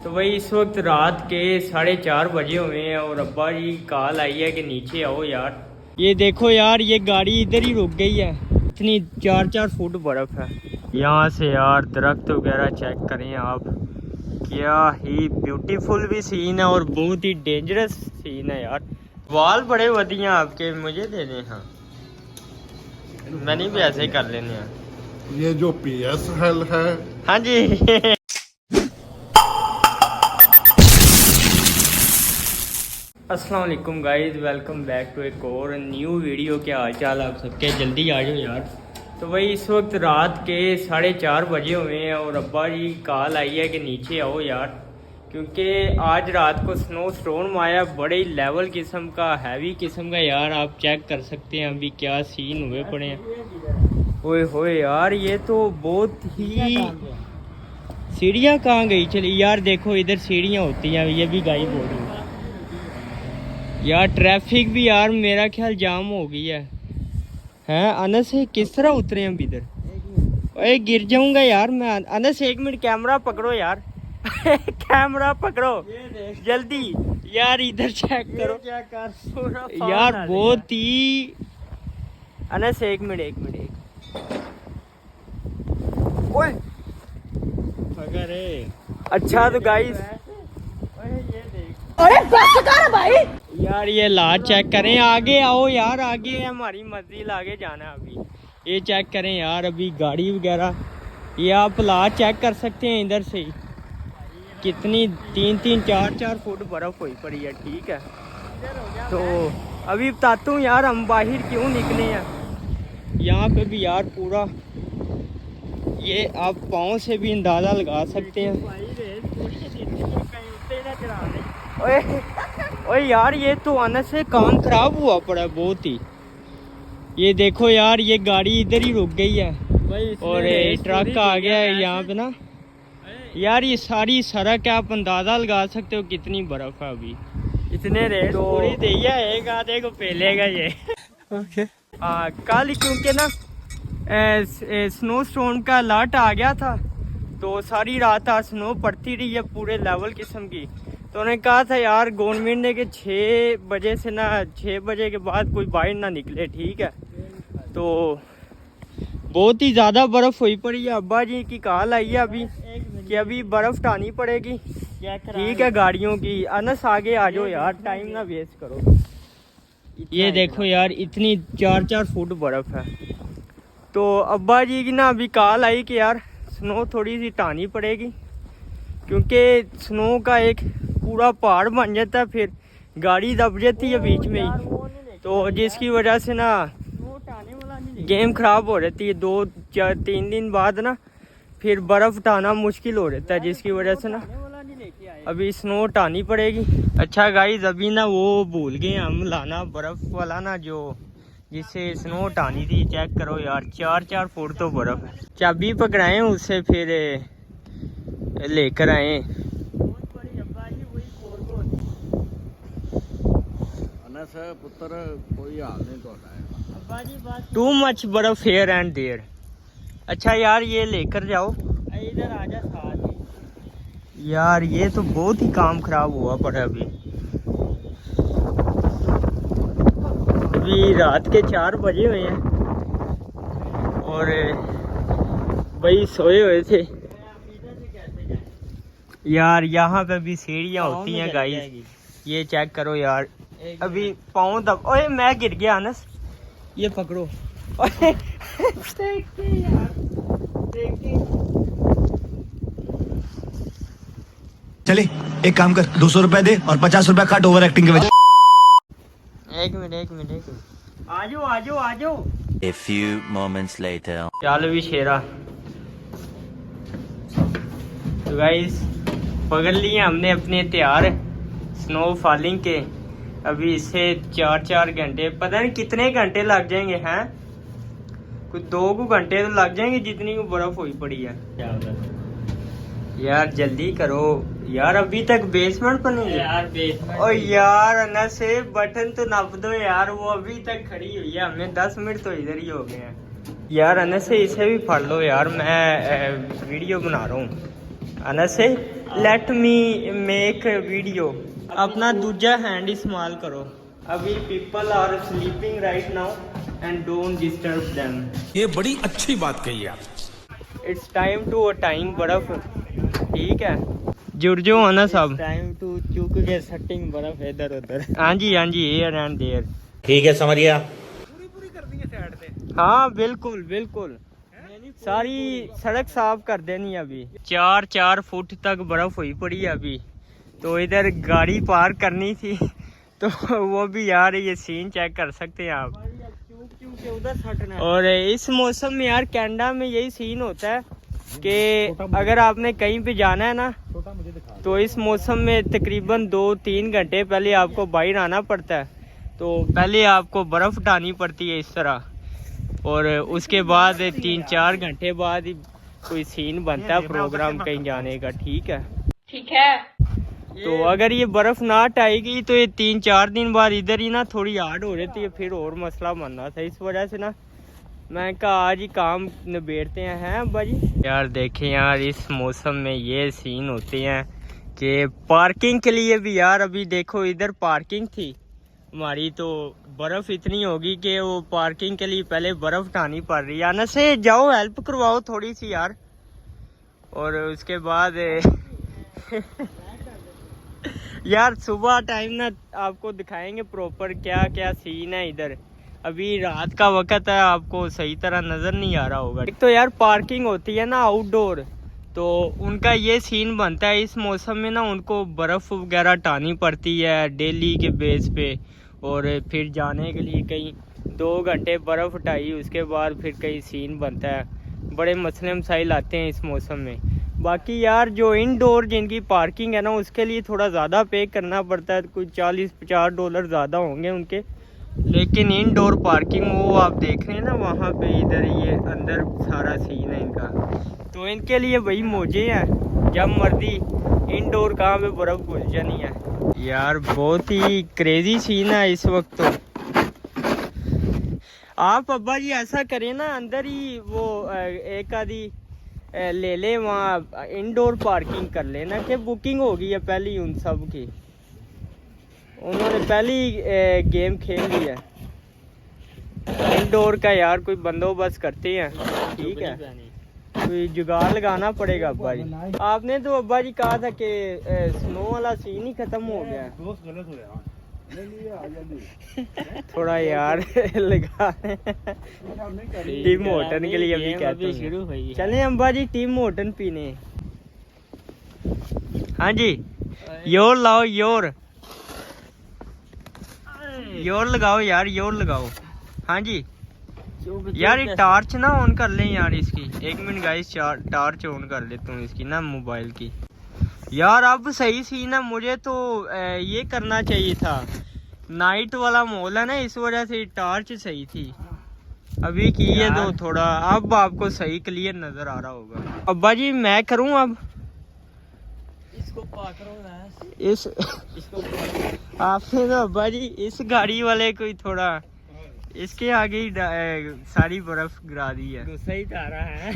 तो भाई इस वक्त रात के 4:30 बजे हुए हैं और अब्बा जी कॉल आई है कि नीचे आओ यार। ये देखो यार, ये गाड़ी इधर ही रुक गई है। इतनी 4-4 फुट बर्फ है। यहाँ से यार दरख्त वगैरह चेक करें आप, क्या ही ब्यूटीफुल भी सीन है और बहुत ही डेंजरस सीन है यार। वाल बड़े वधिया आपके, मुझे दे दें। हाँ मैंने भी ऐसे ही कर लेने हैं। ये जो PSL है, हाँ जी। अस्सलाम वालेकुम गाइस, वेलकम बैक टू एक और न्यू वीडियो। क्या हाल चाल आप सबके, जल्दी आ जाओ यार। तो भाई इस वक्त रात के 4:30 बजे हुए हैं और अब्बा जी कॉल आई है कि नीचे आओ यार, क्योंकि आज रात को स्नो स्टॉर्म आया, बड़े लेवल किस्म का, हैवी किस्म का यार। आप चेक कर सकते हैं अभी क्या सीन हुए पड़े हैं। ओए होए यार, ये तो बहुत ही। सीढ़ियाँ कहाँ गई चली यार, देखो इधर सीढ़ियाँ होती हैं, ये भी गायब हो रही है यार। ट्रैफिक भी यार मेरा ख्याल जाम हो गई है। हैं अनस है, किस तरह उतरे हम इधर? ओए गिर जाऊंगा यार मैं। अनस 1 मिनट, कैमरा पकड़ो यार। कैमरा पकड़ो जल्दी यार, इधर चेक करो यार, बहुत ही। Anas 1 minute 1 minute. ओए अगर अच्छा तो गाइस, अरे भाई यार ये लाट चेक करें। आगे आओ यार, आगे हमारी मंजिल, आगे जाना है अभी। ये चेक करें यार, अभी गाड़ी वगैरह, ये आप लाट चेक कर सकते हैं इधर से ही। कितनी 3-3 4-4 फुट बर्फ हुई पड़ी है, ठीक है। तो अभी बताता हूँ यार हम बाहर क्यों निकले हैं। यहाँ पे भी यार पूरा, ये आप पाँव से भी अंदाज़ा लगा सकते हैं। ओए यार, ये तो आने से काम खराब हुआ पड़ा बहुत ही। ये देखो यार, ये गाड़ी इधर ही रुक गई है और ट्रक आ गया है यहाँ पे ना यार। ये सारी सड़क है, आप अंदाजा लगा सकते हो कितनी बर्फ है अभी। इतने रेट तो दिया, एक आधे को पेलेगा ये। कल क्योंकि ना स्नो स्टॉर्म का अलर्ट आ गया था, तो सारी रात आज स्नो पड़ती रही है पूरे लेवल किस्म की। तो उन्होंने कहा था यार गवर्नमेंट ने कि 6 बजे से ना, 6 बजे के बाद कोई बाहर ना निकले, ठीक है। तो बहुत ही ज़्यादा बर्फ़ हुई पड़ी है। अब्बा जी की कॉल आई है अभी कि अभी बर्फ़ हटानी पड़ेगी, ठीक है, गाड़ियों की। अनस आगे आ जाओ यार, टाइम ना वेस्ट करो। ये देखो यार, इतनी 4-4 फुट बर्फ़ है। तो अब्बा जी की ना अभी कॉल आई कि यार स्नो थोड़ी सी हटानी पड़ेगी, क्योंकि स्नो का एक पूरा पहाड़ बन जाता है, फिर गाड़ी दब जाती है बीच में ही, तो जिसकी वजह से ना गेम ख़राब हो जाती है। 2-4-3 दिन बाद ना फिर बर्फ़ हटाना मुश्किल हो जाता है, जिसकी वजह से ना अभी स्नो हटानी पड़ेगी। अच्छा गाइस, अभी ना वो भूल गए हम लाना बर्फ़ वाला ना, जो जिससे स्नो हटानी थी। चेक करो यार, 4-4 फुट तो बर्फ़ है। चाबी पकड़ाएं उससे, फिर लेकर आए। पुत्र कोई हाल नहीं तो टू मच बर्फ हेयर एंड देयर। अच्छा यार, ये लेकर जाओ इधर, आजा साथ यार। ये तो बहुत ही काम खराब हुआ पड़ा अभी। अभी रात के 4 बजे हुए हैं और भाई सोए हुए थे यार। यहाँ पे भी सीढ़ियाँ होती हैं गाइस, ये चेक करो यार। अभी पाँव दब, ओए मैं गिर गया अनस, ये पकड़ो। ओए चले एक काम कर, 200 रुपए दे और 50 रुपए काट ओवर एक्टिंग के वजह। एक मिनट आजो। A few moments later. चल भी शेरा। तो गाइस पकड़ लिए हमने अपने हथियार स्नो फॉलिंग के। अभी इससे 4-4 घंटे, पता नहीं कितने घंटे लग जाएंगे हैं, कुछ 2 घंटे तो लग जाएंगे जितनी को बर्फ हुई पड़ी है यार। जल्दी करो यार, अभी तक बेसमेंट पर नहीं यार। बेसमेंट और यार अन्ना से बटन तो नप दो यार, वो अभी तक खड़ी हुई है। हमें 10 मिनट तो इधर ही हो गए हैं यार। अन्ना से इसे भी फड़ लो यार, मैं वीडियो बना रहा हूँ। अनस से लेट मी मेक वीडियो। अपना दूजा हैंड इस्तेमाल करो। अभी people are sleeping right now and don't disturb them. ये बड़ी अच्छी बात कही आप। इट्स टाइम टू टाइम बर्फ, ठीक है जुड़ जो आना सब। टाइम टू चुक के सेटिंग बर्फ इधर उधर। हाँ जी हियर एंड देयर। ठीक है समझिया। हाँ बिल्कुल बिल्कुल, सारी सड़क साफ कर देनी अभी। 4 फुट तक बर्फ हुई पड़ी है अभी। तो इधर गाड़ी पार्क करनी थी तो वो भी यार ये सीन चेक कर सकते हैं आप। और इस मौसम में यार कनाडा में यही सीन होता है कि अगर आपने कहीं पे जाना है ना तो इस मौसम में तकरीबन 2-3 घंटे पहले आपको बाहर आना पड़ता है। तो पहले आपको बर्फ़ उठानी पड़ती है इस तरह, और उसके बाद 3-4 घंटे बाद ही कोई सीन बनता है प्रोग्राम कहीं जाने का। ठीक है। तो अगर ये बर्फ़ ना हटाएगी तो ये 3-4 दिन बाद इधर ही ना थोड़ी हार्ड हो जाती है, फिर और मसला बनना था। इस वजह से ना मैं कहा आज ही काम निबेड़ते हैं अब्बा जी। यार देखें यार इस मौसम में ये सीन होते हैं कि पार्किंग के लिए भी यार अभी देखो इधर पार्किंग थी हमारी, तो बर्फ़ इतनी होगी कि वो पार्किंग के लिए पहले बर्फ़ उठानी पड़ रही है। आना से जाओ हेल्प करवाओ थोड़ी सी यार। और उसके बाद यार सुबह टाइम ना आपको दिखाएंगे प्रॉपर क्या क्या सीन है इधर। अभी रात का वक्त है, आपको सही तरह नज़र नहीं आ रहा होगा। एक तो यार पार्किंग होती है ना आउटडोर, तो उनका ये सीन बनता है इस मौसम में ना उनको बर्फ़ वगैरह टानी पड़ती है डेली के बेस पे। और फिर जाने के लिए कहीं 2 घंटे बर्फ़ उठाई, उसके बाद फिर कहीं सीन बनता है। बड़े मसले मसाइल आते हैं इस मौसम में। बाकी यार जो इनडोर जिनकी पार्किंग है ना उसके लिए थोड़ा ज़्यादा पे करना पड़ता है, कुछ $40-50 ज़्यादा होंगे उनके। लेकिन इनडोर पार्किंग वो आप देख रहे हैं ना वहाँ पे, इधर ये अंदर सारा सीन है इनका, तो इनके लिए वही मौजे हैं जब मर्जी इनडोर कहाँ पे बर्फ़ घुस जानी है। यार बहुत ही क्रेजी सीन है इस वक्त। तो आप अब्बा जी ऐसा करें ना अंदर ही वो एक आधी ले ले, वहाँ इंडोर पार्किंग कर लेना कि बुकिंग हो गई है पहले उन सब की, उन्होंने पहली गेम खेल ली है। इंडोर का यार कोई बंदोबस्त करते हैं, ठीक है कोई जुगाड़ लगाना पड़ेगा अब्बा जी। आपने तो अब्बा जी कहा था कि स्नो वाला सीन ही खत्म हो गया। थोड़ा यार लगा टीम होटन के लिए अभी कहते हैं चले अब्बा जी टीम होटन पीने। हाँ जी योर लाओ, योर लगाओ यार, योर लगाओ। हाँ जी यार ये टॉर्च ना ऑन कर लें यार इसकी। 1 मिनट गाइस टॉर्च ऑन कर लेता हूँ इसकी ना मोबाइल की। यार अब सही सीन है, मुझे तो ये करना चाहिए था, नाइट वाला मॉल है ना इस वजह से टॉर्च सही थी। अभी की है तो थोड़ा अब आपको सही क्लियर नजर आ रहा होगा। अब्बा जी मैं करूँ अब इसको इसको आपने तो अब्बा जी इस गाड़ी वाले को ही थोड़ा इसके आगे ही सारी बर्फ गिरा दी है। सही जा रहा है।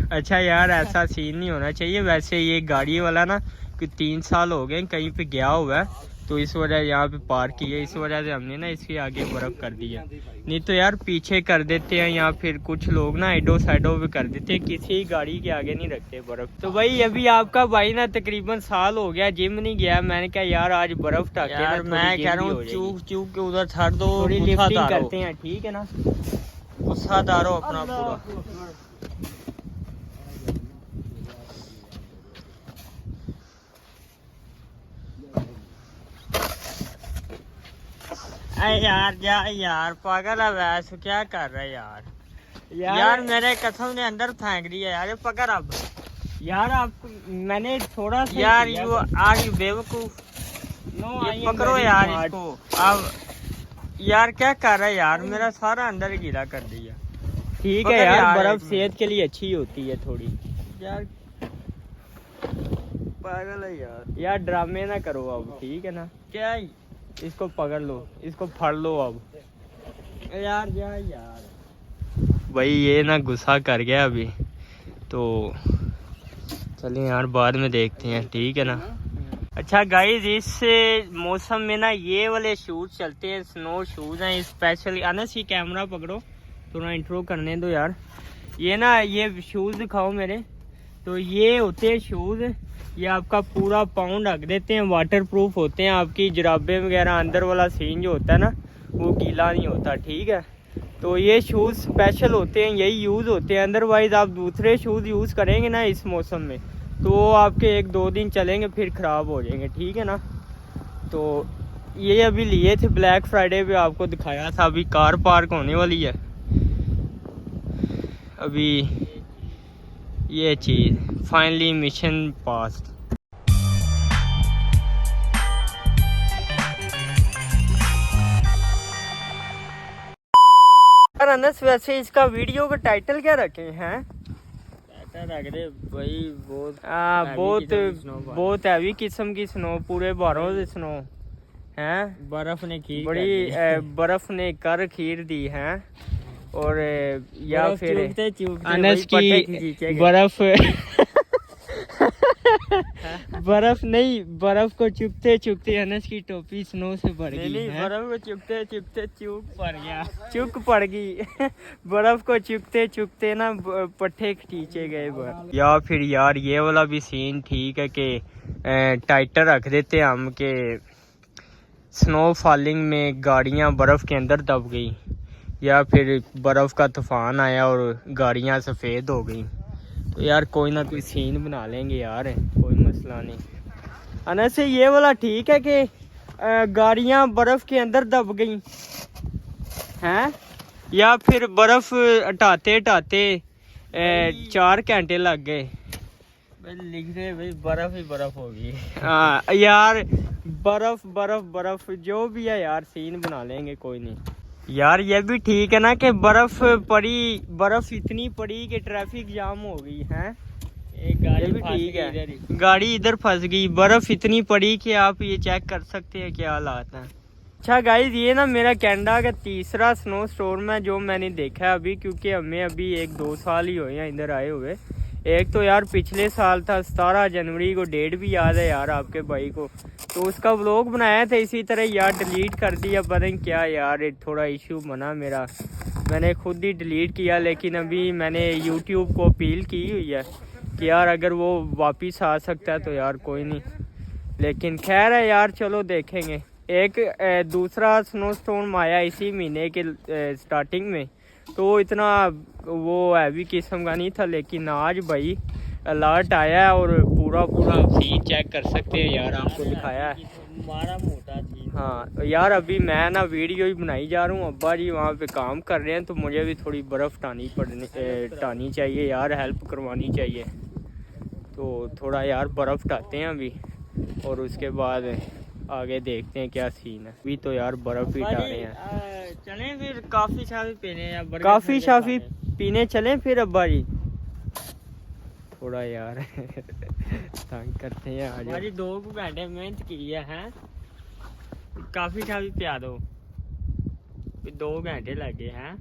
अच्छा यार ऐसा सीन नहीं होना चाहिए। वैसे ये गाड़ी वाला ना कि 3 साल हो गए कहीं पे गया हुआ है, तो इस वजह यहाँ पे पार्क की है, इस वजह से हमने ना इसके आगे बर्फ कर दी है। नहीं तो यार पीछे कर देते हैं या फिर कुछ लोग ना एडो साइडो पे कर देते हैं, किसी गाड़ी के आगे नहीं रखते बर्फ। तो भाई अभी आपका भाई ना तकरीबन साल हो गया जिम नहीं गया। मैंने कहा यार आज बर्फ टाके यार, मैं कह रहा हूँ चूक के उधर छाड़ दो, थोड़ी लिफ्टिंग करते हैं, ठीक है ना, गुस्सा दारो अपना पूरा। यार जा यार पागल है वैसे क्या कर रहा है यार मेरे कसम ने अंदर फेंक दिया यार। पकड़ अब यार आप मैंने थोड़ा सा यार यू बेवकूफ पकड़ो यार इसको। अब यार क्या कर रहा है यार, मेरा सारा अंदर गीला कर दिया। ठीक है यार बर्फ सेहत के लिए अच्छी होती है थोड़ी। यार पागल है यार ड्रामे ना करो अब, ठीक है ना। क्या इसको पकड़ लो, इसको फड़ लो अब यार। जा यार भाई ये ना गुस्सा कर गया अभी, तो चलिए यार बाद में देखते हैं, ठीक है ना। अच्छा गाइस, इस मौसम में ना ये वाले शूज चलते हैं, स्नो शूज हैं स्पेशली। अनस ही कैमरा पकड़ो, थोड़ा इंट्रो करने दो यार। ये ना ये शूज दिखाओ मेरे। तो ये होते हैं शूज, ये आपका पूरा पाँव ढक देते हैं, वाटर प्रूफ होते हैं। आपकी जराबे वगैरह अंदर वाला सीन जो होता है ना वो गीला नहीं होता, ठीक है। तो ये शूज़ स्पेशल होते हैं, यही यूज़ होते हैं। अदरवाइज़ आप दूसरे शूज़ यूज़ करेंगे ना इस मौसम में तो वो आपके 1-2 दिन चलेंगे फिर ख़राब हो जाएंगे, ठीक है ना। तो ये अभी लिए थे ब्लैक फ्राइडे पे, आपको दिखाया था। अभी कार पार्क होने वाली है अभी। ये चीज़ फाइनली मिशन पास। अनस वैसे इसका वीडियो का टाइटल क्या रखे हैं? रख दे भाई, बहुत हैवी किस्म की स्नो, पूरे बारों से स्नो हैं। बर्फ ने खीर बड़ी बर्फ ने कर खीर दी है। और या फिर अनस की बर्फ बर्फ नहीं, बर्फ को चुपते चुपते अनस की टोपी स्नो से भर गई है। बर्फ को चुपते चुपते चुक पड़ गई बर्फ को चुपते चुपते ना पट्टे खींचे गए। या फिर यार ये वाला भी सीन ठीक है कि टाइटर रख देते हम के स्नो फॉलिंग में गाड़ियां बर्फ के अंदर दब गई, या फिर बर्फ का तूफान आया और गाड़ियां सफ़ेद हो गई। तो यार कोई ना कोई सीन बना लेंगे यार, कोई मसला नहीं। अनस से ये वाला ठीक है कि गाड़ियां बर्फ के अंदर दब गई हैं, या फिर बर्फ हटाते हटाते 4 घंटे लग गए। लिख रहे भाई बर्फ ही बर्फ होगी। हाँ यार, बर्फ बर्फ बर्फ जो भी है यार, सीन बना लेंगे, कोई नहीं यार। ये भी ठीक है ना कि बर्फ पड़ी, बर्फ इतनी पड़ी कि ट्रैफिक जाम हो गई है। एक गाड़ी ये भी ठीक है, गाड़ी इधर फंस गई, बर्फ इतनी पड़ी कि आप ये चेक कर सकते हैं क्या हालात हैं। अच्छा गाइज, ये ना मेरा कनाडा का तीसरा स्नो स्टॉर्म है जो मैंने देखा है अभी, क्योंकि हमें अभी 1-2 साल ही हुए हैं इधर आए हुए। एक तो यार पिछले साल था 17 जनवरी को, डेट भी याद है यार आपके भाई को, तो उसका व्लॉग बनाया था इसी तरह यार, डिलीट कर दिया पता नहीं क्या यार, थोड़ा इशू बना मेरा, मैंने खुद ही डिलीट किया। लेकिन अभी मैंने यूट्यूब को अपील की हुई है कि यार अगर वो वापस आ सकता है तो यार कोई नहीं, लेकिन खैर है यार, चलो देखेंगे। एक दूसरा स्नो स्टॉर्म आया इसी महीने के स्टार्टिंग में, तो इतना वो हैवी किस्म का नहीं था, लेकिन आज भाई अलर्ट आया है और पूरा सीन चेक कर सकते हैं यार, आपको दिखाया है मारा मोटा थी। हाँ यार, अभी मैं ना वीडियो ही बनाई जा रहा हूँ, अब्बा जी वहाँ पे काम कर रहे हैं, तो मुझे भी थोड़ी बर्फ़ टानी चाहिए यार, हेल्प करवानी चाहिए। तो थोड़ा यार बर्फ़ टाते हैं अभी, और उसके बाद आगे देखते हैं क्या सीन है। अभी तो यार बर्फ़ ही टा रहे हैं। चलें फिर काफ़ी शाफी पीने, या काफ़ी शाफी पीने चलें फिर अब्बा जी, थोड़ा यार तंग करते हैं आज। हमारी 2 घंटे मेहनत की है, काफ़ी शाफी पिया दो, 2 घंटे लगे हैं।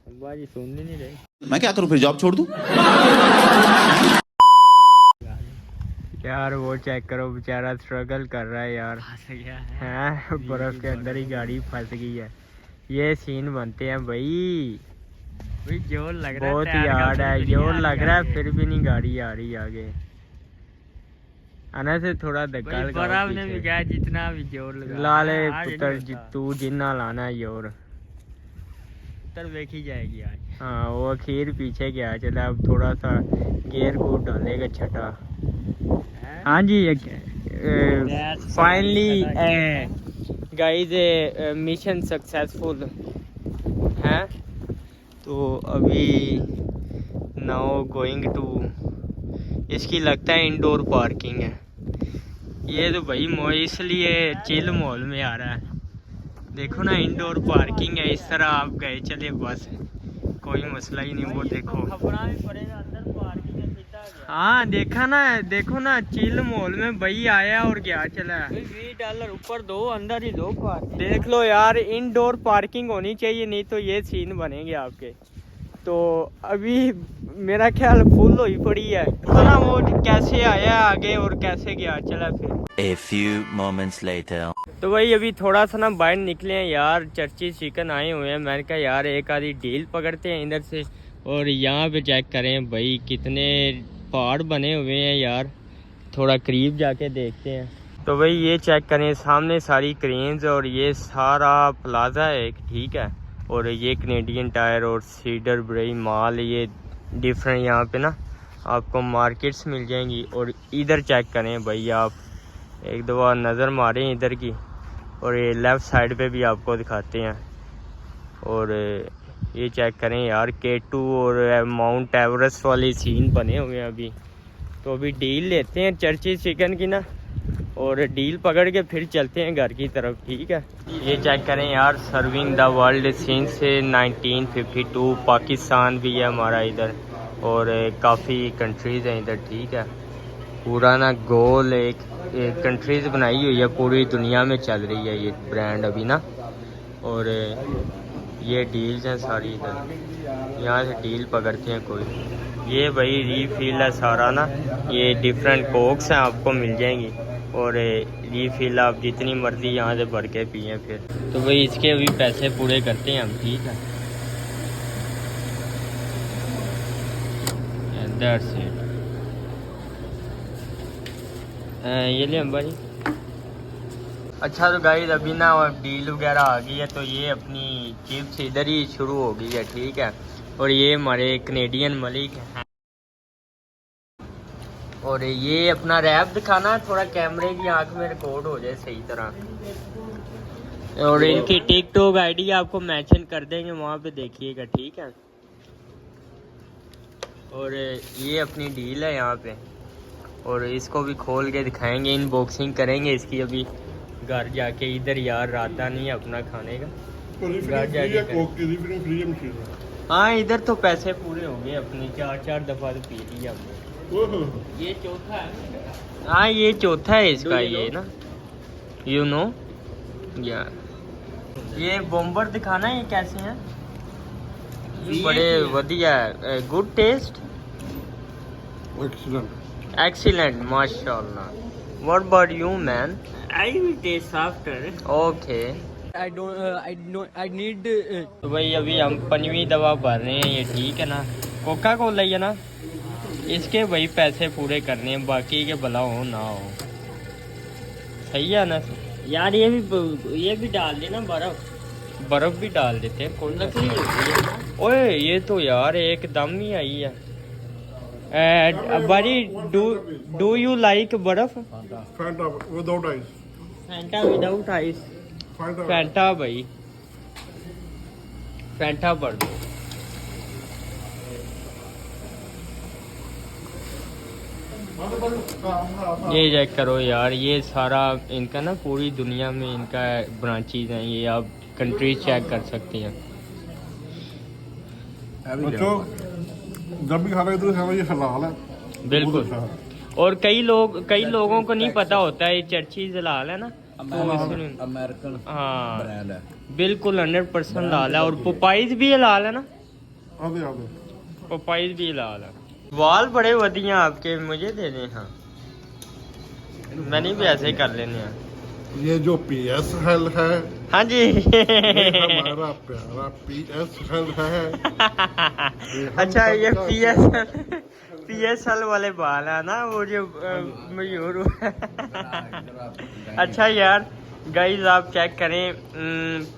अब्बा जी सुन नहीं रहे। मैं क्या करूं फिर, जॉब छोड़ दूं? यार वो चेक करो, बेचारा स्ट्रगल कर रहा है यार, हैं बर्फ के अंदर ही गाड़ी फंस गई है। ये सीन बनते हैं भाई, जोर लग रहा है, बहुत याद है, जोर लग रहा है, फिर भी नहीं गाड़ी आ रही आगे। आना से थोड़ा धक्का लगा, ने भी क्या जितना भी जोर लगा लाले पुत्र, तू जिन्ना लाना जोर पुत्र देखी जाएगी आज। हाँ वो अखीर पीछे गया चला, अब थोड़ा सा गेयर को डालेगा छठा। हाँ जी, फाइनली गाइस मिशन सक्सेसफुल है। तो अभी नाउ गोइंग टू, इसकी लगता है इंडोर पार्किंग है ये, तो भाई इसलिए चिल मॉल में आ रहा है। देखो ना इंडोर पार्किंग है, इस तरह आप गए चले बस, कोई मसला ही नहीं। वो देखो हाँ देखा ना, देखो ना चिल मॉल में भाई आया और क्या चला है। $20 ऊपर दो, अंदर ही दो पार्किंग। देख लो यार, इंडोर पार्किंग होनी चाहिए, नहीं तो ये सीन बनेंगे आपके। तो अभी मेरा ख्याल फुल हुई पड़ी है। तो ना वो कैसे आया आगे और कैसे गया चला फिर। A few moments later. तो भाई अभी थोड़ा सा ना बाहर निकले हैं यार, चर्ची चिकन आए हुए हैं। मैंने कहा यार एक आधी डील पकड़ते हैं इधर से। और यहाँ पे चेक करें भाई कितने पहाड़ बने हुए हैं यार, थोड़ा करीब जाके देखते हैं। तो भाई ये चेक करें सामने सारी क्रेन्स और ये सारा प्लाजा है एक, ठीक है। और ये कनेडियन टायर और सीडर ब्रेई माल, ये डिफरेंट यहाँ पे ना आपको मार्केट्स मिल जाएंगी। और इधर चेक करें भाई, आप एक दफ़ा नज़र मारें इधर की, और ये लेफ़्ट साइड पे भी आपको दिखाते हैं। और ये चेक करें यार K2 और माउंट एवरेस्ट वाले सीन बने हुए हैं अभी। तो अभी डील लेते हैं चर्ची चिकन की ना, और डील पकड़ के फिर चलते हैं घर की तरफ, ठीक है। ये चेक करें यार, सर्विंग द वर्ल्ड सीन से 1952, पाकिस्तान भी है हमारा इधर, और काफ़ी कंट्रीज़ हैं इधर, ठीक है। पूरा ना गोल एक कंट्रीज़ बनाई हुई है, पूरी दुनिया में चल रही है ये ब्रांड अभी ना। और ये डील्स हैं सारी इधर, यहाँ से डील पकड़ते हैं कोई। ये भाई रीफिल है सारा ना, ये डिफरेंट कोक्स हैं आपको मिल जाएंगी, और रीफिल आप जितनी मर्जी यहाँ से भर के पिए फिर। तो भाई इसके अभी पैसे पूरे करते हैं हम, ठीक है। That's it. ये ले अम्बा जी। अच्छा तो गाइस अभी ना डील वगैरह आ गई है, तो ये अपनी चिप्स इधर ही शुरू हो गई है, ठीक है। और ये हमारे कनेडियन मलिक हैं, और ये अपना रैप दिखाना, थोड़ा कैमरे की आंख में रिकॉर्ड हो जाए सही तरह। और इनकी टिकटॉक आईडी आपको मेंशन कर देंगे, वहाँ पे देखिएगा, ठीक है। और ये अपनी डील है यहाँ पे, और इसको भी खोल के दिखाएंगे, अनबॉक्सिंग करेंगे इसकी अभी घर जाके। इधर यार राता नहीं है अपना खाने का, घर जाके। हाँ इधर तो पैसे पूरे हो गए अपने, 4 दफ़ा तो पी लिया हमने। ये चौथा है। हाँ ये चौथा है इसका, ये ना यू नो या। ये बॉम्बर दिखाना है, ये कैसे हैं? बड़े वधिया, good taste, excellent, mashallah. What about you, man? I will taste after. Okay. I need. तो भाई अभी हम 5वीं दवा भर रहे हैं ये, ठीक है ना। कोका कोला है ना, इसके भाई पैसे पूरे करने हैं, बाकी के भला हो ना हो, सही है ना यार। ये भी डाल देना, बर्फ भी डाल देते हैं, कौन सा ओए ये तो यार एकदम ही आई है। buddy, do you like बर्फ? Fanta without ice. Fanta without ice. Fanta भाई, फैंटा भर दो। ये चेक करो यार, ये सारा इनका ना पूरी दुनिया में इनका ब्रांचेज हैं, ये आप कंट्रीज चेक कर सकते हैं। बच्चों जब भी खाना है तो खाना ये हलाल है, बिल्कुल। और कई लोगों को नहीं पता होता है ये चर्चीज हलाल है ना, अमेरिकन हाँ ब्रांड है, बिल्कुल 100% हलाल है। और पोपाइज भी हलाल है ना, आधे पोपाइज भी हलाल है। वाल बड़े वधिया आपके, मुझे दे दें। हाँ मैंने भी ऐसे ही कर लेने हैं। ये जो PSL है, हाँ जी ये हमारा प्यारा PSL है। अच्छा ये PSL वाले बाल है ना, वो जो मशहूर हुआ। अच्छा यार गाइस आप चेक करें,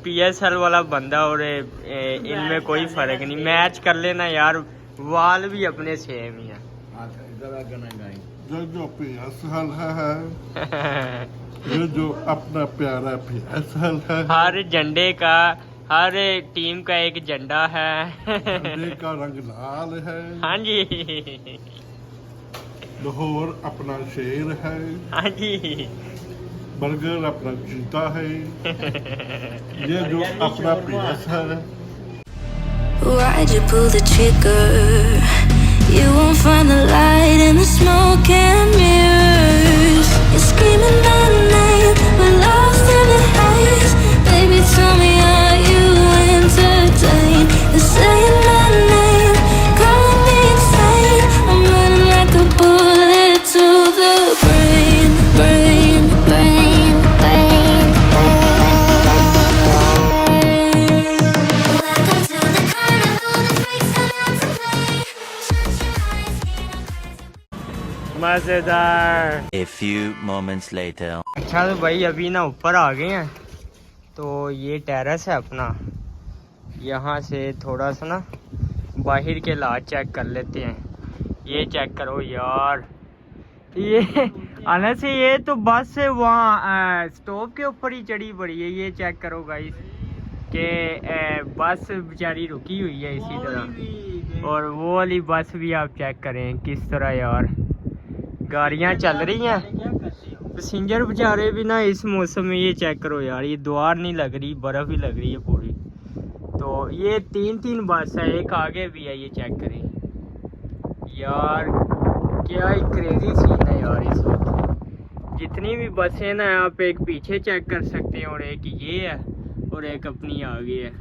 PSL वाला बंदा और इनमें कोई फर्क नहीं, मैच कर लेना यार, वाल भी अपने सेम ही है। जो PSL है ये जो अपना प्यारा PSL है, हर झंडे का, हर टीम का एक झंडा है। झंडे का रंग लाल है। हाँ जी लाहौर अपना शेर है। हाँ जी बर्गर अपना चीता है। ये जो अपना PS है। Why'd you pull the trigger? You won't find the light in the smoke and mirrors. You're screaming my name, we're lost in the haze. Baby, tell me, are you entertained? You're saying my name. मजेदार। A few moments later. अच्छा तो भाई अभी ना ऊपर आ गए हैं, तो ये टेरेस है अपना। यहाँ से थोड़ा सा ना बाहर के हालात चेक कर लेते हैं। ये चेक करो यार, ये आने से ये तो बस से वहाँ स्टोव के ऊपर ही चढ़ी पड़ी है। ये चेक करो गाइस कि बस बेचारी रुकी हुई है इसी तरह, और वो वाली बस भी आप चेक करें किस तरह यार गाड़ियाँ चल रही हैं। पैसेंजर बेचारे भी ना इस मौसम में, ये चेक करो यार, ये द्वार नहीं लग रही, बर्फ़ ही लग रही है पूरी। तो ये तीन बस है, एक आगे भी है, ये चेक करें यार, क्या ही क्रेजी सीन है यार इस वक्त। जितनी भी बसें ना आप एक पीछे चेक कर सकते हैं, और एक ये है और एक अपनी आगे है,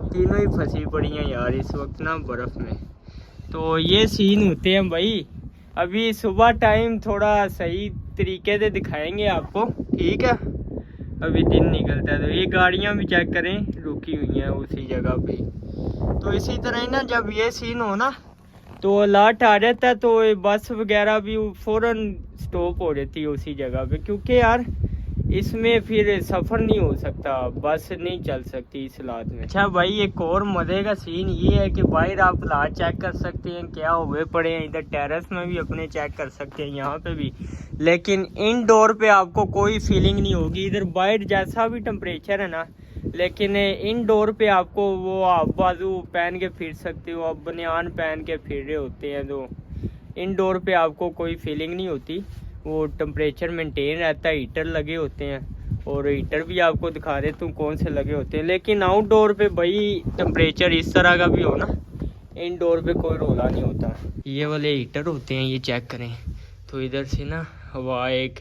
तीनों ही फंसी पड़ी हैं यार इस वक्त ना बर्फ़ में। तो ये सीन होते हैं भाई। अभी सुबह टाइम थोड़ा सही तरीके से दिखाएंगे आपको, ठीक है। अभी दिन निकलता है, तो ये गाड़ियाँ भी चेक करें रुकी हुई हैं उसी जगह पे। तो इसी तरह ही ना जब ये सीन हो ना तो अलर्ट आ जाता है, तो ये बस वगैरह भी फ़ौरन स्टॉप हो जाती है उसी जगह पे, क्योंकि यार इसमें फिर सफ़र नहीं हो सकता, बस नहीं चल सकती इस हालात में। अच्छा भाई एक और मज़े का सीन ये है कि बाहर आप हालात चेक कर सकते हैं क्या हुए पड़े हैं। इधर टेरेस में भी अपने चेक कर सकते हैं, यहाँ पे भी, लेकिन इनडोर पे आपको कोई फीलिंग नहीं होगी। इधर बाहर जैसा भी टेम्परेचर है ना, लेकिन इनडोर पे आपको वो आप बाजू पहन के फिर सकते हो, आप बनियान पहन के फिर रहे होते हैं, तो इनडोर पे आपको कोई फीलिंग नहीं होती, वो टेम्परेचर मेंटेन रहता है। हीटर लगे होते हैं, और हीटर भी आपको दिखा देता हूँ कौन से लगे होते हैं। लेकिन आउटडोर पे भाई टेम्परेचर इस तरह का भी हो ना, इनडोर पे कोई रोला नहीं होता। ये वाले हीटर होते हैं, ये चेक करें, तो इधर से ना हवा एक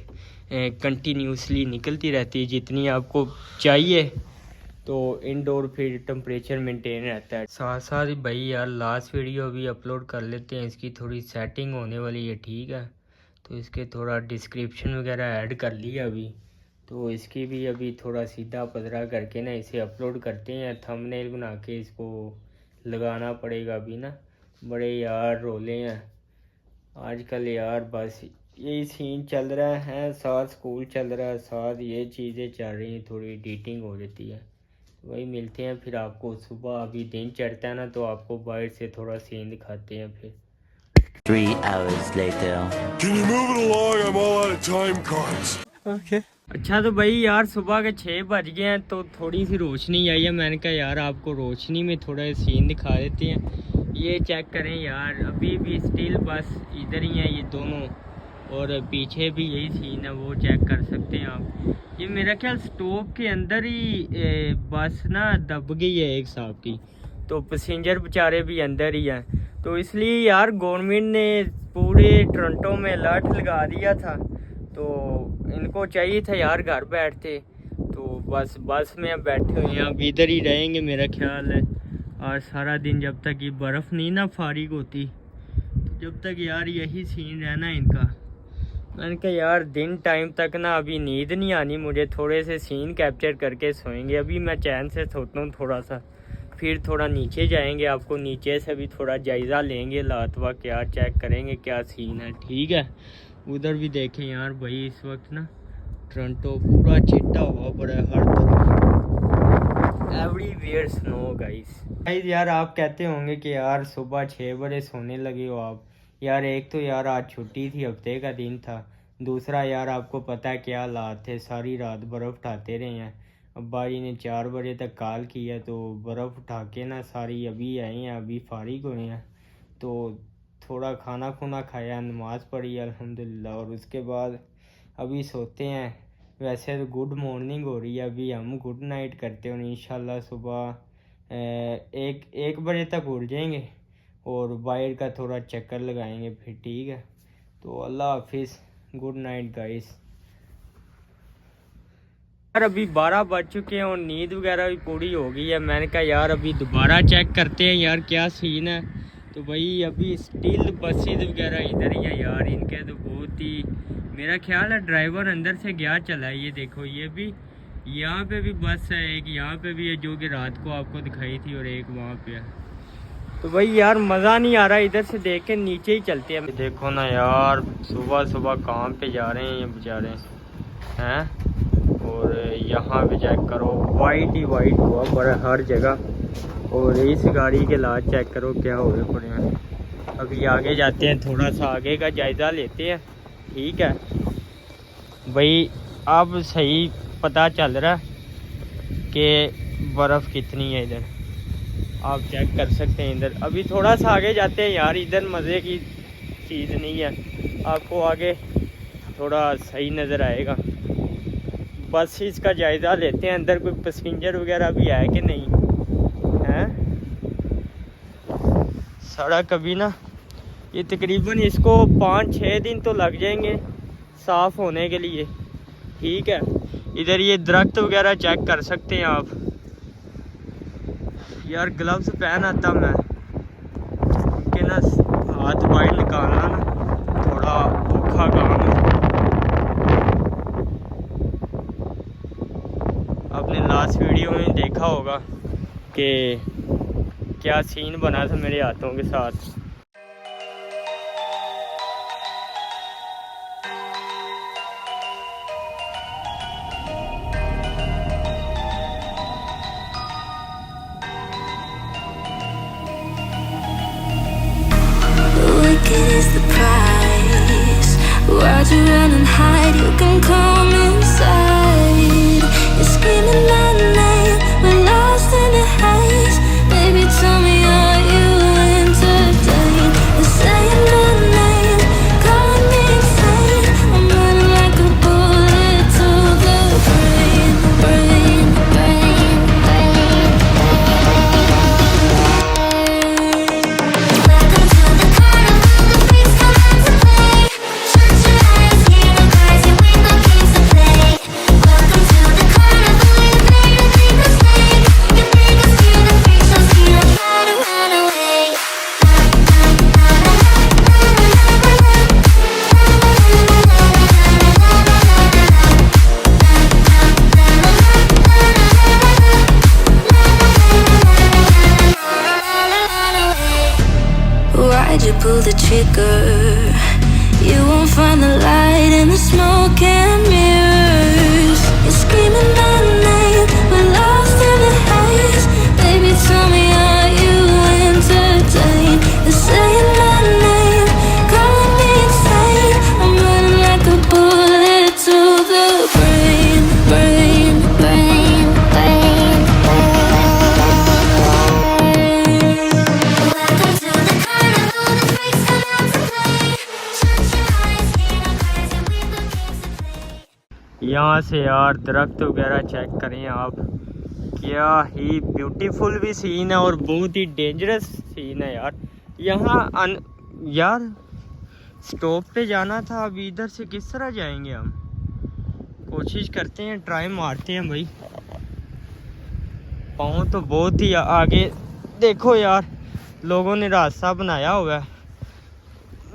कंटिन्यूसली निकलती रहती है जितनी आपको चाहिए, तो इनडोर फिर टेम्परेचर मेंटेन रहता है। साथ साथ ही भाई यार लास्ट वीडियो भी अपलोड कर लेते हैं, इसकी थोड़ी सेटिंग होने वाली है, ठीक है। तो इसके थोड़ा डिस्क्रिप्शन वगैरह ऐड कर लिया अभी, तो इसकी भी अभी थोड़ा सीधा पधरा करके ना इसे अपलोड करते हैं। थंबनेल बना के इसको लगाना पड़ेगा अभी ना, बड़े यार रोले हैं आजकल यार, बस यही सीन चल रहा है, साथ स्कूल चल रहा है, साथ ये चीज़ें चल रही हैं, थोड़ी एडिटिंग हो जाती है। वही मिलते हैं फिर आपको सुबह, अभी दिन चढ़ता है ना तो आपको बाहर से थोड़ा सीन दिखाते हैं फिर। 3 hours later. Can you move it along? I'm all out of time cards. Okay. अच्छा तो भाई यार सुबह के 6 बज गए हैं, तो थोड़ी सी रोशनी आई है। मैंने कहा यार आपको रोशनी में थोड़ा सीन दिखा देते हैं। ये चेक करें यार, अभी भी स्टिल बस इधर ही है ये दोनों, और पीछे भी यही सीन है, वो चेक कर सकते हैं आप। ये मेरा ख्याल स्टोव के अंदर ही बस ना दब गई है एक साहब की, तो पैसेंजर बेचारे भी अंदर ही हैं। तो इसलिए यार गवर्नमेंट ने पूरे टोरंटो में अलर्ट लगा दिया था, तो इनको चाहिए था यार घर बैठते, तो बस में अब बैठे हुए हैं, अब इधर ही रहेंगे मेरा ख्याल है। और सारा दिन जब तक ये बर्फ़ नहीं ना फारिग होती, तो जब तक यार यही सीन रहना इनका। मैंने कहा यार दिन टाइम तक ना अभी नींद नहीं आनी मुझे, थोड़े से सीन कैप्चर करके सोएंगे। अभी मैं चैन से सोता हूँ थोड़ा सा, फिर थोड़ा नीचे जाएंगे, आपको नीचे से भी थोड़ा जायज़ा लेंगे, लातवा क्या चेक करेंगे क्या सीन है, ठीक है। उधर भी देखें यार भाई इस वक्त ना टोरंटो पूरा चिट्टा हुआ पड़ा है हर तरफ, एवरीवेयर स्नो गाइस। यार आप कहते होंगे कि यार सुबह 6 बजे सोने लगे हो आप। यार एक तो यार आज छुट्टी थी, हफ्ते का दिन था, दूसरा यार आपको पता है क्या हालात थे, सारी रात बर्फ़ उठाते रहे हैं। अब्बा जी ने 4 बजे तक कॉल किया, तो बर्फ़ उठा के ना सारी अभी आए हैं, अभी फारिग हुए हैं, तो थोड़ा खाना खुना खाया, नमाज़ पढ़ी अल्हम्दुलिल्लाह, और उसके बाद अभी सोते हैं। वैसे तो गुड मॉर्निंग हो रही है, अभी हम गुड नाइट करते हैं, इंशाल्लाह सुबह 1 बजे तक उठ जाएंगे और बाहर का थोड़ा चक्कर लगाएंगे फिर, ठीक है। तो अल्लाह हाफिज़, गुड नाइट गाइस। यार अभी 12 बज चुके हैं और नींद वगैरह भी पूरी हो गई है। मैंने कहा यार अभी दोबारा चेक करते हैं यार क्या सीन है। तो भाई अभी स्टिल बसेज वगैरह इधर ही है यार, इनके तो बहुत ही, मेरा ख्याल है ड्राइवर अंदर से गया चला है। ये देखो ये भी, यहाँ पे भी बस है एक, यहाँ पे भी है जो कि रात को आपको दिखाई थी, और एक वहाँ पे है। तो भाई यार मज़ा नहीं आ रहा, इधर से देख के नीचे ही चलते हैं। देखो ना यार, सुबह सुबह काम पे जा रहे हैं ये बेचारे हैं, और यहाँ पे चेक करो वाइट ही वाइट हुआ पड़ा हर जगह। और इस गाड़ी के लाज चेक करो क्या हुए पड़े हैं। अभी आगे जाते हैं, थोड़ा सा आगे का जायज़ा लेते हैं। ठीक है भाई, अब सही पता चल रहा है कि बर्फ़ कितनी है इधर, आप चेक कर सकते हैं इधर। अभी थोड़ा सा आगे जाते हैं यार, इधर मज़े की चीज़ नहीं है, आपको आगे थोड़ा सही नज़र आएगा। बस इसका जायज़ा लेते हैं, अंदर कोई पैसेंजर वगैरह भी है कि नहीं है। सड़क अभी ना, ये तकरीबन इसको 5-6 दिन तो लग जाएंगे साफ़ होने के लिए। ठीक है, इधर ये दरख्त वगैरह चेक कर सकते हैं आप। यार ग्लव्स पहन आता मैं, उनके ना हाथ बाहर निकालना ना थोड़ा औखा काम है। आपने लास्ट वीडियो में देखा होगा कि क्या सीन बना था मेरे हाथों के साथ। Wicked is the price. Why'd you run and hide? You can come inside. You're screaming at night. We're lost in the haze. Baby, tell me, are you entertained? You're saying my name, calling me insane. I'm running like a bullet to the brain, brain, brain, brain. Welcome to the carnival, the freaks come out to play. Shut your eyes, hear the cries, your window games to play. Welcome to the carnival, you play to think of snake. You bring us to the freak show, see you try to run away. Why'd you pull the trigger? You won't find the light in the smoke and mirrors. You're screaming my name, we're lost in the haze. Baby, tell me, are you entertained? You're saying my name, calling me insane. I'm running like a bullet to the brain, brain, brain, brain, Welcome to the carnival, the freaks come out to play. Shut your eyes, hear the cries, your window games to play. यहाँ से यार दरख्त वगैरह check करें आप, क्या ही beautiful भी scene है और बहुत ही डेंजरस सीन है यार। यहाँ यार स्टॉप पे जाना था, अब इधर से किस तरह जाएंगे हम? कोशिश करते हैं, ट्राई मारते हैं भाई। पाँव तो बहुत ही आगे, देखो यार लोगों ने रास्ता बनाया हुआ है।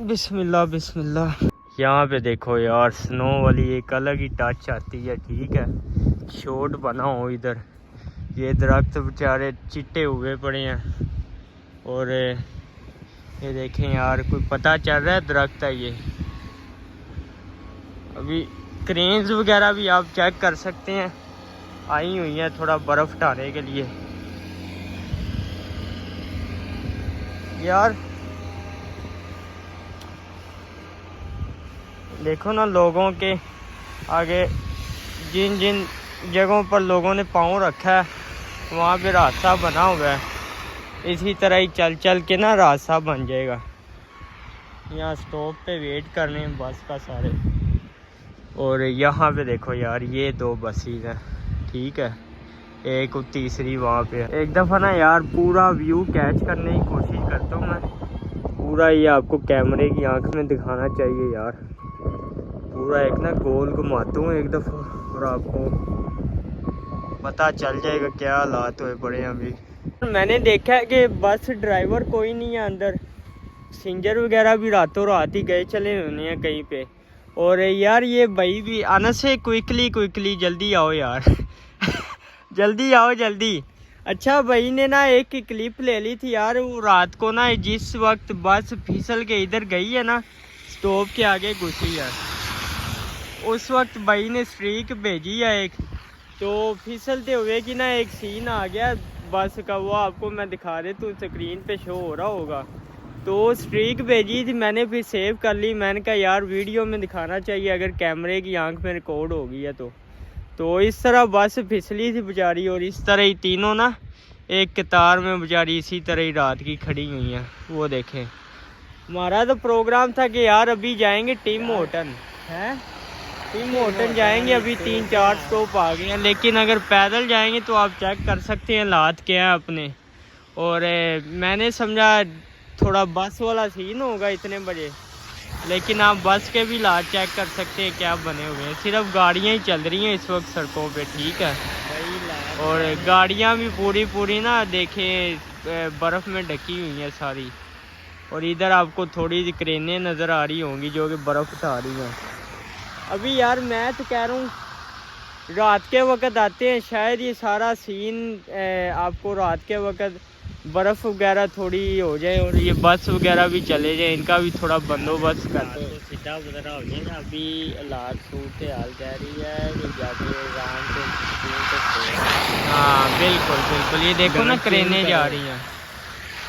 बिस्मिल्लाह बिस्मिल्लाह। यहाँ पे देखो यार, स्नो वाली एक अलग ही टच आती है। ठीक है, शॉट बना हो इधर, ये दरख्त बेचारे चिट्टे हुए पड़े हैं। और ये देखें यार, कोई पता चल रहा है दरख्त है ये। अभी क्रेन्स वगैरह भी आप चेक कर सकते हैं, आई हुई है थोड़ा बर्फ़ हटाने के लिए। यार देखो ना, लोगों के आगे जिन जिन जगहों पर लोगों ने पाँव रखा है वहाँ पे रास्ता बना हुआ है। इसी तरह ही चल चल के ना रास्ता बन जाएगा। यहाँ स्टॉप पे वेट कर रहे हैं बस का सारे। और यहाँ पे देखो यार, ये 2 बसें हैं। ठीक है, एक और तीसरी वहाँ पे है। एक दफ़ा ना यार पूरा व्यू कैच करने की कोशिश करता हूँ मैं, पूरा ये आपको कैमरे की आंख में दिखाना चाहिए यार। पूरा एक ना गोल घुमाता हूँ एक दफ़ा और आपको पता चल जाएगा क्या हालात हुए पड़े हैं अभी। मैंने देखा है कि बस ड्राइवर कोई नहीं है अंदर, पैसेंजर वगैरह भी रातों रात ही गए चले हुए हैं कहीं पे। और यार ये भाई भी आना से क्विकली जल्दी आओ यार जल्दी आओ जल्दी। अच्छा भाई ने ना एक की क्लिप ले ली थी यार, वो रात को ना जिस वक्त बस फिसल के इधर गई है ना, स्टॉप के आगे घुसी है, उस वक्त भाई ने स्ट्रीक भेजी है एक, तो फिसलते हुए कि ना एक सीन आ गया बस का, वो आपको मैं दिखा देता हूँ, स्क्रीन पे शो हो रहा होगा। तो स्ट्रीक भेजी थी, मैंने फिर सेव कर ली, मैंने कहा यार वीडियो में दिखाना चाहिए अगर कैमरे की आंख में रिकॉर्ड हो गई है तो इस तरह बस फिसली थी बेचारी, और इस तरह ही तीनों ना एक कतार में बेचारी इसी तरह ही रात की खड़ी हुई हैं। वो देखें, हमारा तो प्रोग्राम था कि यार अभी जाएंगे टीम होटल है, टीम होटल जाएंगे, अभी 3-4 स्टॉप आ गए हैं, लेकिन अगर पैदल जाएंगे तो आप चेक कर सकते हैं हालात क्या हैं अपने। और मैंने समझा थोड़ा बस वाला सीन होगा इतने बजे, लेकिन आप बस के भी हालात चेक कर सकते हैं क्या बने हुए हैं, सिर्फ गाड़ियाँ ही चल रही हैं इस वक्त सड़कों पे, ठीक है। और गाड़ियाँ भी पूरी ना देखें बर्फ़ में ढकी हुई हैं सारी, और इधर आपको थोड़ी सी क्रेनें नज़र आ रही होंगी जो कि बर्फ़ उठा रही हैं। अभी यार मैं तो कह रहा हूँ रात के वक्त आते हैं, शायद ये सारा सीन आपको रात के वक्त बर्फ़ वगैरह थोड़ी हो जाए और ये बस वगैरह भी चले जाए, इनका भी थोड़ा बंदोबस्त करते हैं, सीधा वगैरह हो जाए ना। अभी हालात सूरत हाल कह रही है कि जाके आराम से, हाँ बिल्कुल ये देखो ना क्रेनें जा रही हैं।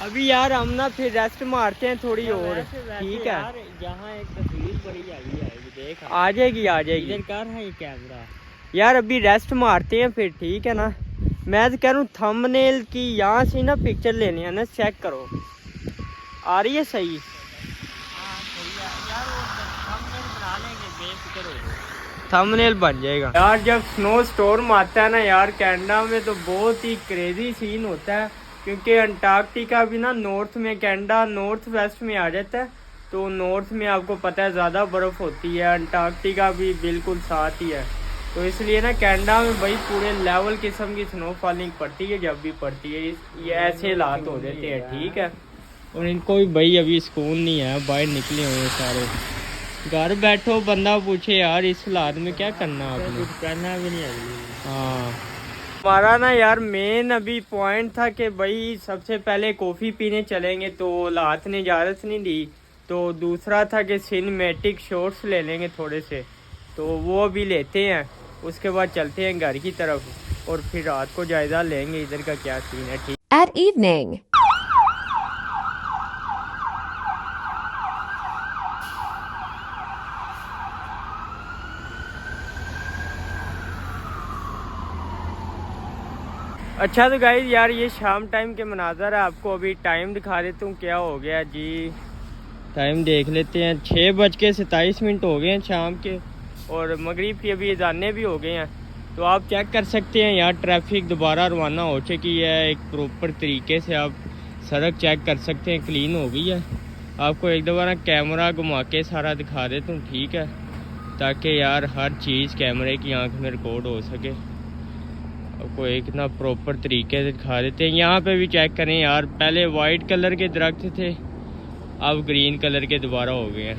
अभी यार हम ना फिर रेस्ट मारते हैं थोड़ी और, ठीक है। यहाँ एक तस्वीर बड़ी आई है, देख आ जाएगी इधर कर है ये कैमरा यार, अभी रेस्ट मारते हैं फिर, ठीक है ना। मैं तो कह रहा हूँ थंबनेल की यहाँ से ना पिक्चर लेनी है ना, चेक करो आ रही है सही। थंबनेल बन जाएगा यार। जब स्नो स्टॉर्म आता है ना यार कनाडा में, तो बहुत ही क्रेजी सीन होता है, क्योंकि अंटार्कटिका भी ना नॉर्थ में, कनाडा नॉर्थ वेस्ट में आ जाता है, तो नॉर्थ में आपको पता है ज़्यादा बर्फ़ होती है, अंटार्कटिका भी बिल्कुल साथ ही है, तो इसलिए ना कनाडा में भाई पूरे लेवल किस्म की स्नो फॉलिंग पड़ती है, जब भी पड़ती है ये ऐसे हालात हो जाते हैं, ठीक है। और इनको भी भाई अभी सुकून नहीं है, बाहर निकले हुए हैं सारे, घर बैठो बंदा पूछे यार इस हालात में क्या करना आपने, कुछ करना भी नहीं है। हाँ हमारा ना यार मेन अभी पॉइंट था कि भाई सबसे पहले कॉफ़ी पीने चलेंगे, तो हालात ने इजाज़त नहीं दी, तो दूसरा था कि सिनेमैटिक शॉट्स ले लेंगे थोड़े से, तो वो भी लेते हैं, उसके बाद चलते हैं घर की तरफ और फिर रात को जायज़ा लेंगे इधर का क्या सीन है, ठीक। At evening. अच्छा तो गाइस यार ये शाम टाइम के मनाज़र है, आपको अभी टाइम दिखा देता हूँ क्या हो गया जी। टाइम देख लेते हैं, 6:27 हो गए हैं शाम के, और मगरिब की अभी अज़ानें भी हो गए हैं, तो आप चेक कर सकते हैं यार ट्रैफिक दोबारा रवाना हो चुकी है, एक प्रॉपर तरीके से आप सड़क चेक कर सकते हैं, क्लीन हो गई है। आपको एक दफ़ा ना कैमरा घुमा के सारा दिखा देता हूँ, ठीक है, ताकि यार हर चीज़ कैमरे की आंख में रिकॉर्ड हो सके। आपको एक ना प्रॉपर तरीके से दिखा देते हैं। यहाँ पे भी चेक करें यार, पहले वाइट कलर के दरख्त थे, अब ग्रीन कलर के दोबारा हो गए हैं,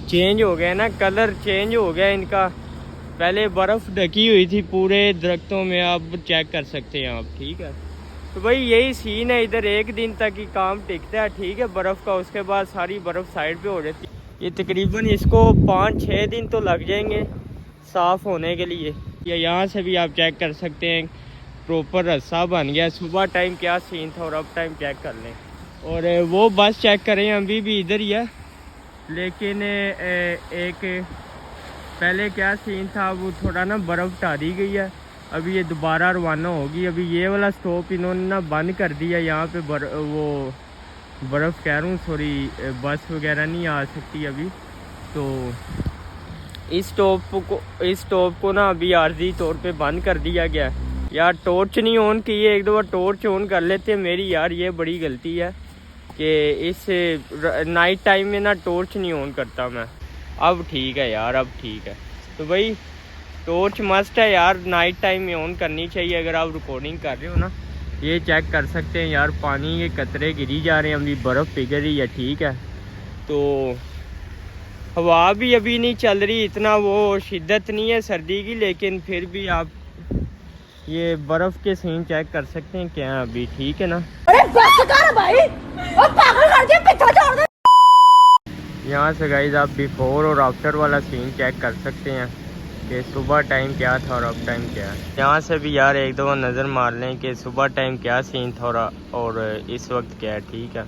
चेंज हो गया ना, कलर चेंज हो गया इनका। पहले बर्फ़ ढकी हुई थी पूरे दरख्तों में, अब चेक कर सकते हैं आप, ठीक है। तो भाई यही सीन है इधर, एक दिन तक ही काम टिकता है, ठीक है, बर्फ़ का, उसके बाद सारी बर्फ़ साइड पे हो जाती है। ये तकरीबन इसको 5-6 दिन तो लग जाएंगे साफ़ होने के लिए। या यहाँ से भी आप चेक कर सकते हैं प्रॉपर रास्ता बन गया। सुबह टाइम क्या सीन था और अब टाइम चेक कर लें, और वो बस चेक करें अभी भी इधर ही है, लेकिन एक पहले क्या सीन था, वो थोड़ा ना बर्फ़ हटा दी गई है, अभी ये दोबारा रवाना होगी। अभी ये वाला स्टॉप इन्होंने ना बंद कर दिया, यहाँ पे वो बर्फ़ कह रहा हूँ सॉरी, बस वगैरह नहीं आ सकती अभी, तो इस स्टॉप को ना अभी आर्जी तौर पे बंद कर दिया गया। यार टॉर्च नहीं ऑन की है, एक दफ़ा टॉर्च ऑन कर लेते हैं मेरी, यार ये बड़ी गलती है कि इस नाइट टाइम में ना टॉर्च नहीं ऑन करता मैं। अब ठीक है यार, अब ठीक है। तो भाई टॉर्च मस्ट है यार, नाइट टाइम में ऑन करनी चाहिए अगर आप रिकॉर्डिंग कर रहे हो ना। ये चेक कर सकते हैं यार, पानी के कतरे गिरी जा रहे हैं, अभी बर्फ़ पिघल रही है, ठीक है। तो हवा भी अभी नहीं चल रही, इतना वो शिद्दत नहीं है सर्दी की, लेकिन फिर भी आप ये बर्फ़ के सीन चेक कर सकते हैं क्या अभी, ठीक है ना। यहाँ से गाइस आप बिफोर और आफ्टर वाला सीन चेक कर सकते हैं कि सुबह टाइम क्या था और अब टाइम क्या है। यहाँ से भी यार एक दो नज़र मार लें कि सुबह टाइम क्या सीन था और इस वक्त क्या है, ठीक है।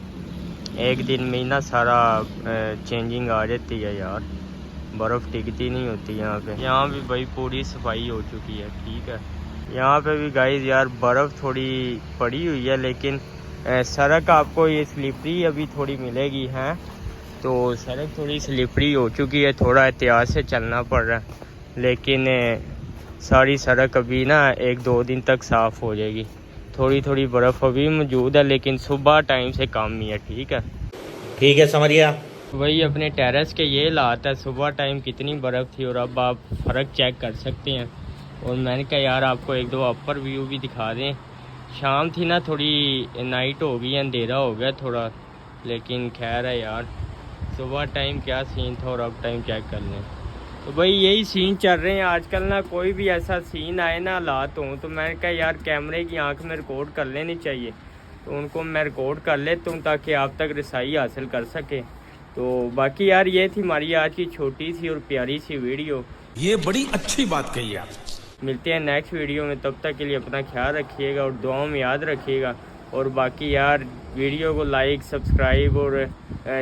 एक दिन में ना सारा चेंजिंग आ जाती है यार, बर्फ़ टिकती नहीं होती यहाँ पे। यहाँ भी भाई पूरी सफाई हो चुकी है, ठीक है। यहाँ पे भी गाइस यार बर्फ़ थोड़ी पड़ी हुई है, लेकिन सड़क आपको ये स्लिपरी अभी थोड़ी मिलेगी हैं, तो सड़क थोड़ी स्लिपरी हो चुकी है, थोड़ा एहतियात से चलना पड़ रहा है, लेकिन सारी सड़क अभी ना 1-2 दिन तक साफ़ हो जाएगी। थोड़ी थोड़ी बर्फ़ अभी मौजूद है, लेकिन सुबह टाइम से कम ही है, ठीक है समरिया। वही अपने टेरेस के ये हालात है, सुबह टाइम कितनी बर्फ़ थी और अब आप फ़र्क चेक कर सकते हैं। और मैंने कहा यार आपको एक दो अपर व्यू भी दिखा दें। शाम थी ना, थोड़ी नाइट हो गई, अंधेरा हो गया थोड़ा, लेकिन खैर है यार, सुबह टाइम क्या सीन था और अब टाइम चेक कर लें। तो भाई यही सीन चल रहे हैं आजकल ना, कोई भी ऐसा सीन आए ना हालात हों, तो मैंने कहा यार कैमरे की आंख में रिकॉर्ड कर लेनी चाहिए, तो उनको मैं रिकॉर्ड कर लेता हूँ ताकि आप तक रसाई हासिल कर सके। तो बाकी यार ये थी हमारी आज की छोटी सी और प्यारी सी वीडियो। ये बड़ी अच्छी बात कही आप। मिलते हैं नेक्स्ट वीडियो में, तब तक के लिए अपना ख्याल रखिएगा और दुआओं में याद रखिएगा। और बाकी यार वीडियो को लाइक, सब्सक्राइब और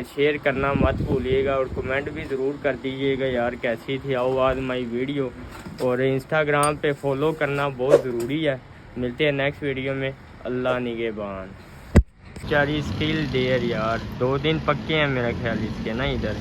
शेयर करना मत भूलिएगा, और कमेंट भी ज़रूर कर दीजिएगा यार कैसी थी आवाज़ माई वीडियो। और इंस्टाग्राम पे फॉलो करना बहुत ज़रूरी है। मिलते हैं नेक्स्ट वीडियो में, अल्लाह निगहबान। चारी स्टिल देयर यार, 2 दिन पक्के हैं मेरा ख्याल इसके ना इधर।